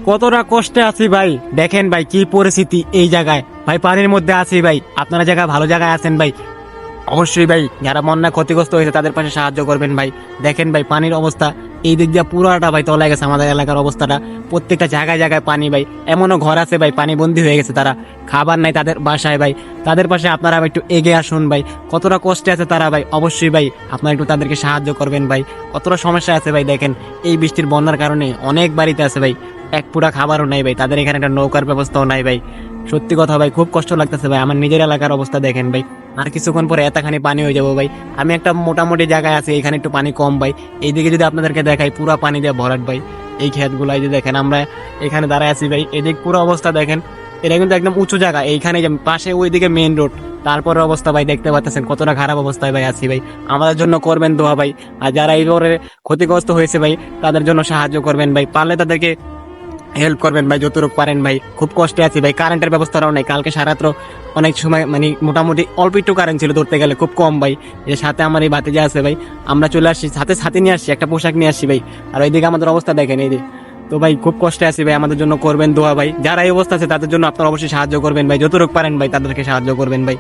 কতটা কষ্টে আছি ভাই, দেখেন ভাই কি পরিস্থিতি এই জায়গায়, ভাই পানির মধ্যে আছি ভাই। আপনারা জায়গায় ভালো জায়গায় আছেন ভাই, অবশ্যই ভাই যারা বন্যা ক্ষতিগ্রস্ত হয়েছে তাদের পাশে সাহায্য করবেন ভাই। দেখেন ভাই পানির অবস্থা এই দিক দিয়ে পুরোটা ভাই তলায় গেছে, আমাদের এলাকার অবস্থাটা প্রত্যেকটা জায়গায় জায়গায় পানি ভাই। এমনও ঘর আছে ভাই পানি বন্দী হয়ে গেছে, তারা খাবার নাই তাদের বাসায় ভাই। তাদের পাশে আপনারা একটু এগিয়ে আসুন ভাই, কতটা কষ্টে আছে তারা ভাই। অবশ্যই ভাই আপনারা একটু তাদেরকে সাহায্য করবেন ভাই, কতটা সমস্যা আছে ভাই। দেখেন এই বৃষ্টির বন্যার কারণে অনেক বাড়িতে আছে ভাই এক পুরা খাবারও নাই ভাই, তাদের এখানে একটা নৌকার ব্যবস্থাও নাই ভাই। সত্যি কথা ভাই খুব কষ্ট লাগতেছে ভাই, আমার নিজের এলাকার অবস্থা দেখেন ভাই। আর কিছুক্ষণ পরে এতখানি পানি হয়ে যাবো ভাই। আমি একটা মোটামুটি জায়গায় আছি, এখানে একটু পানি কম ভাই। এইদিকে যদি আপনাদেরকে দেখাই পুরো পানি দিয়ে ভরাট ভাই। এই ক্ষেতগুলাই যে দেখেন আমরা এখানে দাঁড়ায় আছি ভাই, এদিক পুরো অবস্থা দেখেন। এটা কিন্তু একদম উঁচু জায়গা, এইখানে যে পাশে ওইদিকে মেইন রোড, তারপরে অবস্থা ভাই দেখতে পাচ্ছেন কতটা খারাপ অবস্থায় ভাই আছি ভাই। আমাদের জন্য করবেন দোয়া ভাই, আর যারা এইভাবে ক্ষতিগ্রস্ত হয়েছে ভাই তাদের জন্য সাহায্য করবেন ভাই, পারলে তাদেরকে হেল্প করবেন ভাই যতটুকু পারেন ভাই। খুব কষ্টে আছি ভাই, কারেন্টের ব্যবস্থাটাও নেই। কালকে সারাত্র অনেক সময় মানে মোটামুটি অল্প একটু কারেন্ট ছিল, ধরতে গেলে খুব কম ভাই। এর সাথে আমার এই ভাতিজা আছে ভাই, আমরা চলে আসছি সাথে সাথে নিয়ে আসছি একটা পোশাক নিয়ে আসছি ভাই। আর ওইদিকে আমাদের অবস্থা দেখেন এই যে। তো ভাই খুব কষ্টে আছি ভাই, আমাদের জন্য করবেন দোয়া ভাই। যারা এই অবস্থা আছে তাদের জন্য আপনারা অবশ্যই সাহায্য করবেন ভাই, যতটুকু পারেন ভাই তাদেরকে সাহায্য করবেন ভাই।